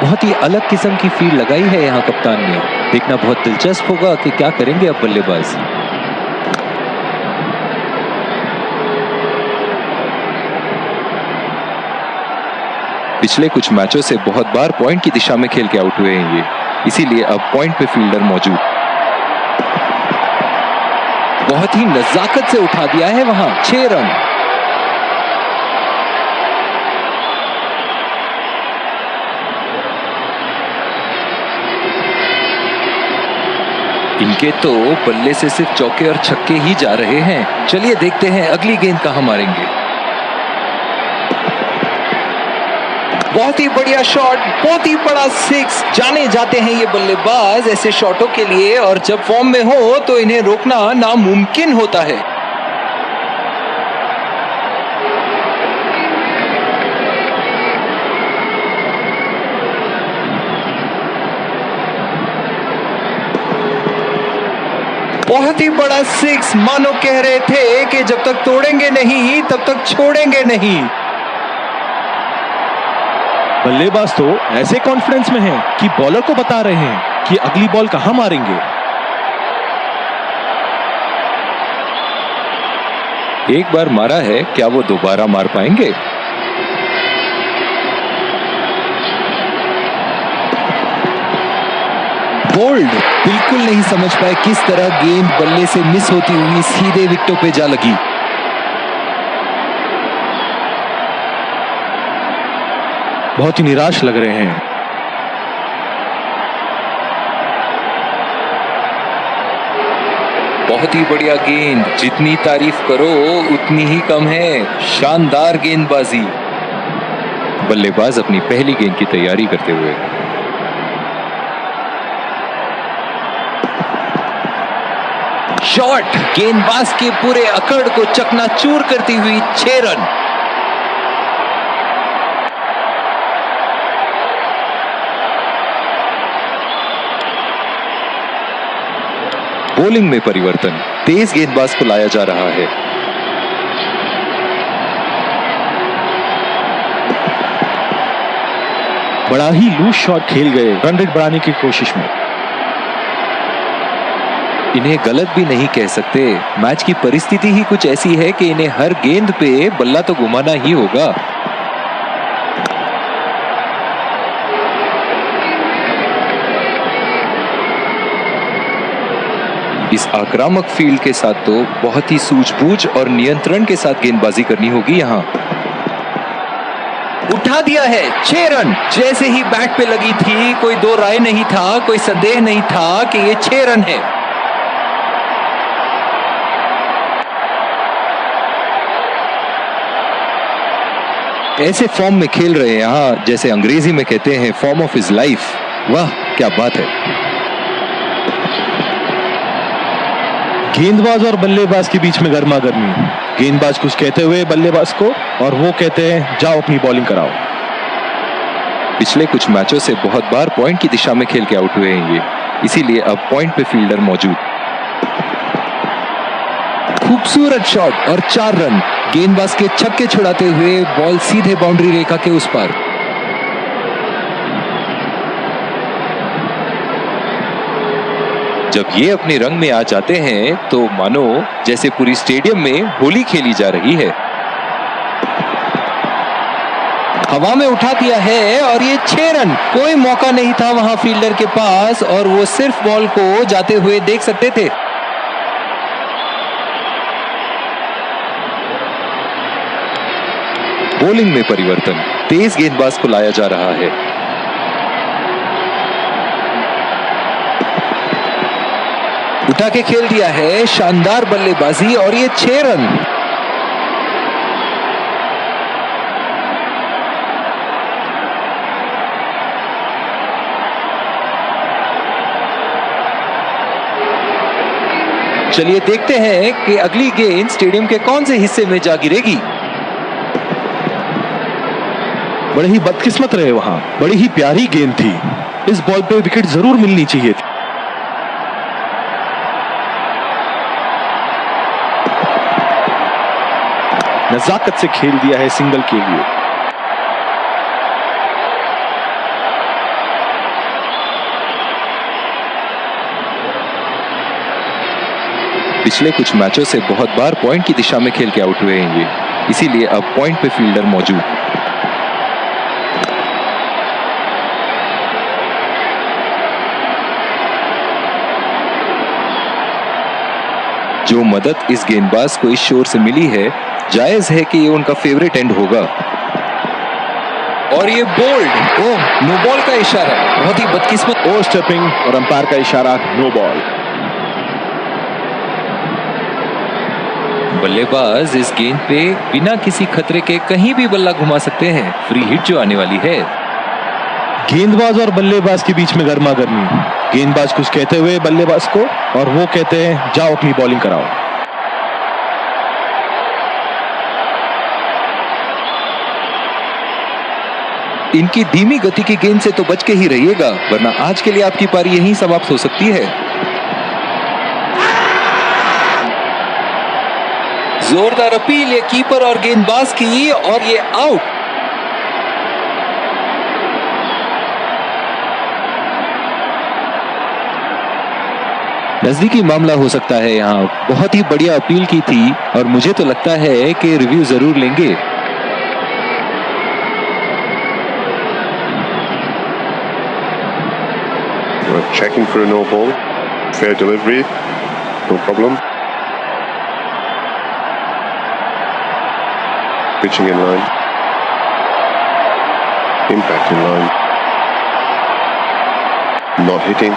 बहुत ही अलग किस्म की फील्ड लगाई है यहाँ कप्तान ने। देखना बहुत दिलचस्प होगा कि क्या करेंगे अब बल्लेबाज। पिछले कुछ मैचों से बहुत बार पॉइंट की दिशा में खेल के आउट हुए हैं ये, इसीलिए अब पॉइंट पे फील्डर मौजूद। बहुत ही नजाकत से उठा दिया है वहां, 6 रन। इनके तो बल्ले से सिर्फ चौके और छक्के ही जा रहे हैं। चलिए देखते हैं अगली गेंद कहां मारेंगे। बहुत ही बढ़िया शॉट, बहुत ही बड़ा 6। जाने जाते हैं ये बल्लेबाज ऐसे शॉटों के लिए, और जब फॉर्म में हो तो इन्हें रोकना नामुमकिन होता है। बहुत ही बड़ा 6, मानो कह रहे थे कि जब तक तोड़ेंगे नहीं तब तक छोड़ेंगे नहीं। बल्लेबाज तो ऐसे कॉन्फिडेंस में हैं कि बॉलर को बता रहे हैं कि अगली बॉल कहां मारेंगे। एक बार मारा है, क्या वो दोबारा मार पाएंगे? बोल्ड, बिल्कुल नहीं समझ पाए किस तरह गेंद बल्ले से मिस होती हुई सीधे विकेटों पे जा लगी। बहुत ही निराश लग रहे हैं। बहुत ही बढ़िया गेंद, जितनी तारीफ करो उतनी ही कम है। शानदार गेंदबाजी। बल्लेबाज अपनी पहली गेंद की तैयारी करते हुए। शॉट, गेंदबाज के पूरे अकड़ को चकनाचूर करती हुई 6 रन। बॉलिंग में परिवर्तन, तेज गेंदबाज को लाया जा रहा है। बड़ा ही लूज शॉट खेल गए रन रेट बढ़ाने की कोशिश में। इन्हें गलत भी नहीं कह सकते, मैच की परिस्थिति ही कुछ ऐसी है कि इन्हें हर गेंद पे बल्ला तो घुमाना ही होगा। इस आक्रामक फील्ड के साथ तो बहुत ही सूझबूझ और नियंत्रण के साथ गेंदबाजी करनी होगी यहाँ। उठा दिया है, 6 रन। जैसे ही बैट पे लगी थी कोई दो राय नहीं था, कोई संदेह नहीं था कि ये 6 रन है। ऐसे फॉर्म में खेल रहे हैं यहाँ, जैसे अंग्रेजी में कहते हैं फॉर्म ऑफ हिज लाइफ। वाह क्या बात है। गेंदबाज और बल्लेबाज के बीच में गर्मा गर्मी। गेंदबाज कुछ कहते हुए बल्लेबाज को, और वो कहते हैं जाओ अपनी बॉलिंग कराओ। पिछले कुछ मैचों से बहुत बार पॉइंट की दिशा में खेल के आउट हुए हैं ये, इसीलिए अब पॉइंट पे फील्डर मौजूद। खूबसूरत शॉट और 4 रन। गेंदबाज के छक्के छुड़ाते हुए बॉल सीधे बाउंड्री रेखा के उस पार। जब ये अपने रंग में आ जाते हैं तो मानो जैसे पूरी स्टेडियम में होली खेली जा रही है। हवा में उठा दिया है और ये 6 रन। कोई मौका नहीं था वहां फील्डर के पास, और वो सिर्फ बॉल को जाते हुए देख सकते थे। बॉलिंग में परिवर्तन, तेज गेंदबाज को लाया जा रहा है। उठा के खेल दिया है, शानदार बल्लेबाजी, और ये 6 रन। चलिए देखते हैं कि अगली गेंद स्टेडियम के कौन से हिस्से में जा गिरेगी। बड़े ही बदकिस्मत रहे वहां, बड़ी ही प्यारी गेंद थी। इस बॉल पे विकेट जरूर मिलनी चाहिए थी। नजाकत से खेल दिया है सिंगल के लिए। पिछले कुछ मैचों से बहुत बार पॉइंट की दिशा में खेल के आउट हुए हैं ये, इसीलिए अब पॉइंट पे फील्डर मौजूद। जो मदद इस गेंदबाज को इस शोर से मिली है, जायज है कि ये उनका फेवरेट एंड होगा। और ये बोल्ड, ओह नो बॉल का इशारा, बहुत ही बदकिस्मत। ओवर स्टेपिंग और अंपायर का इशारा नो बॉल। बल्लेबाज इस गेंद पे बिना किसी खतरे के कहीं भी बल्ला घुमा सकते हैं। फ्री हिट जो आने वाली है। गेंदबाज और बल्लेबाज के बीच में गर्मा गर्मी। गेंदबाज कुछ कहते हुए बल्लेबाज को, और वो कहते हैं जाओ अपनी बॉलिंग कराओ। इनकी धीमी गति की गेंद से तो बच के ही रहिएगा, वरना आज के लिए आपकी पारी यहीं समाप्त हो सकती है। जोरदार अपील ये कीपर और गेंदबाज की, और ये आउट। नजदीकी मामला हो सकता है यहाँ। बहुत ही बढ़िया अपील की थी और मुझे तो लगता है कि रिव्यू जरूर लेंगे। Checking for a no ball, fair delivery, no problem. Pitching in line, impact in line, not hitting.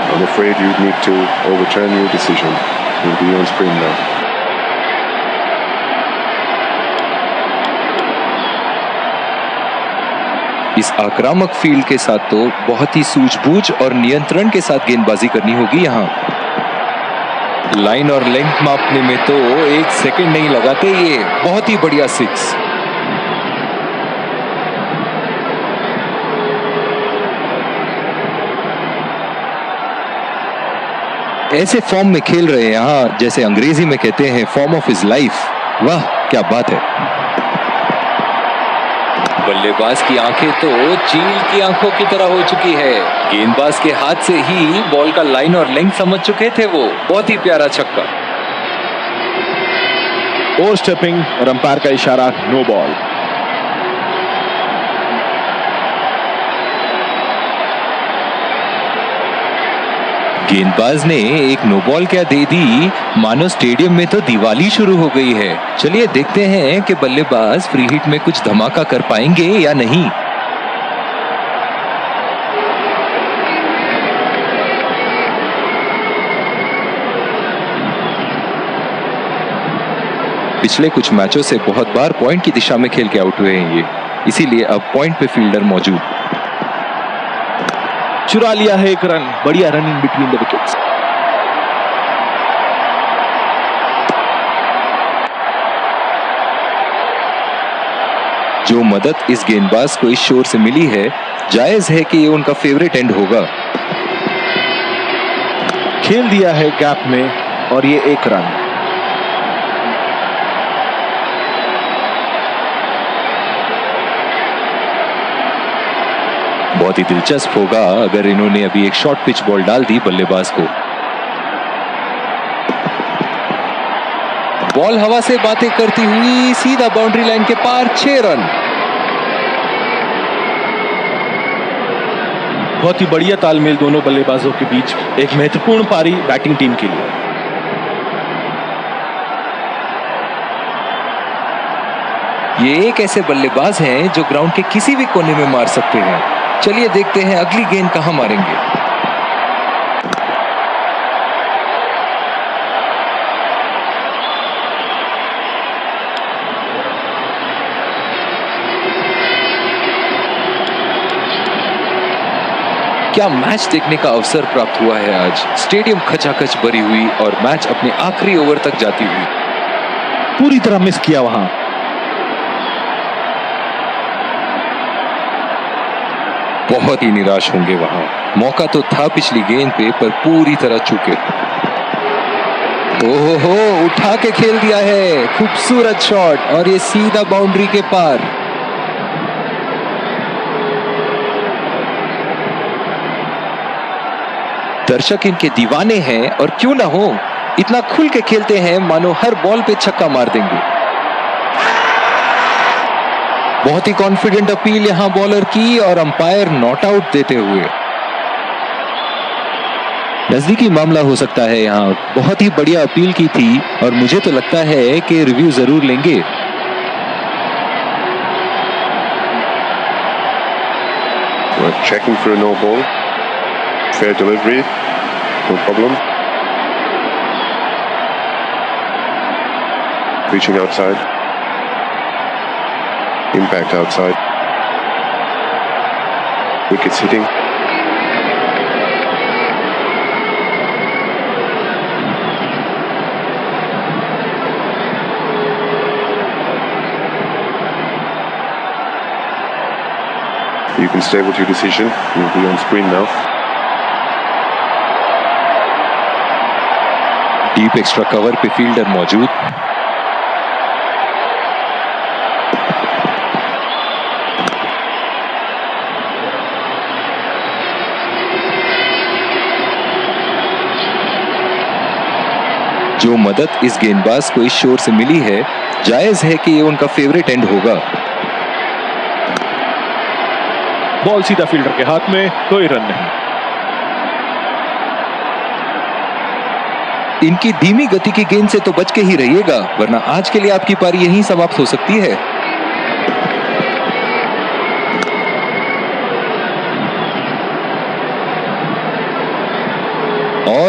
I'm afraid you'd need to overturn your decision. You'll be on screen now. इस आक्रामक field के साथ तो बहुत ही सूझबूझ और नियंत्रण के साथ गेंदबाजी करनी होगी यहाँ। लाइन और लेंथ मापने में तो 1 सेकंड नहीं लगाते ये। बहुत ही बढ़िया 6। ऐसे फॉर्म में खेल रहे हैं यहाँ, जैसे अंग्रेजी में कहते हैं फॉर्म ऑफ हिज लाइफ। वाह क्या बात है। बल्लेबाज की आंखें तो चील की आंखों की तरह हो चुकी है। गेंदबाज के हाथ से ही बॉल का लाइन और लेंथ समझ चुके थे वो। बहुत ही प्यारा छक्का। ओवर स्टेपिंग और अंपायर का इशारा नो बॉल। गेंदबाज ने एक नो बॉल क्या दे दी, मानो स्टेडियम में तो दिवाली शुरू हो गई है। चलिए देखते हैं कि बल्लेबाज फ्री हिट में कुछ धमाका कर पाएंगे या नहीं। पिछले कुछ मैचों से बहुत बार पॉइंट की दिशा में खेल के आउट हुए हैं ये, इसीलिए अब पॉइंट पे फील्डर मौजूद। चुरा लिया है 1 रन। बढ़िया रनिंग बिटवीन द विकेट्स। जो मदद इस गेंदबाज को इस शोर से मिली है, जायज है कि ये उनका फेवरेट एंड होगा। खेल दिया है गैप में, और ये 1 रन। बहुत ही दिलचस्प होगा अगर इन्होंने अभी एक शॉर्ट पिच बॉल डाल दी बल्लेबाज को। बॉल हवा से बातें करती हुई सीधा बाउंड्री लाइन के पार। 6 रन। बहुत ही बढ़िया तालमेल दोनों बल्लेबाजों के बीच। एक महत्वपूर्ण पारी बैटिंग टीम के लिए। ये एक ऐसे बल्लेबाज हैं जो ग्राउंड के किसी भी कोने में मार सकते हैं। चलिए देखते हैं अगली गेंद कहां मारेंगे। क्या मैच देखने का अवसर प्राप्त हुआ है आज। स्टेडियम खचाखच भरी हुई और मैच अपने आखिरी ओवर तक जाती हुई। पूरी तरह मिस किया वहां। बहुत ही निराश होंगे वहां। मौका तो था पिछली गेंद पे, पर पूरी तरह चूके। ओहो, उठा के खेल दिया है, खूबसूरत शॉट और ये सीधा बाउंड्री के पार। दर्शक इनके दीवाने हैं और क्यों ना हो, इतना खुल के खेलते हैं मानो हर बॉल पे छक्का मार देंगे। बहुत ही कॉन्फिडेंट अपील यहां बॉलर की और अंपायर नॉट आउट देते हुए। नजदीकी मामला हो सकता है यहां, बहुत ही बढ़िया अपील की थी और मुझे तो लगता है कि रिव्यू जरूर लेंगे। We're checking for a no ball. Fair delivery, no problem. Reaching outside. Impact outside. Wickets hitting. You can stay with your decision. You'll be on screen now. Deep extra cover पे fielder मौजूद। जो मदद इस गेंदबाज को इस शोर से मिली है, जायज है कि ये उनका फेवरेट एंड होगा। बॉल सीधा फील्डर के हाथ में, कोई रन नहीं। इनकी धीमी गति की गेंद से तो बच के ही रहिएगा, वरना आज के लिए आपकी पारी यहीं समाप्त हो सकती है। और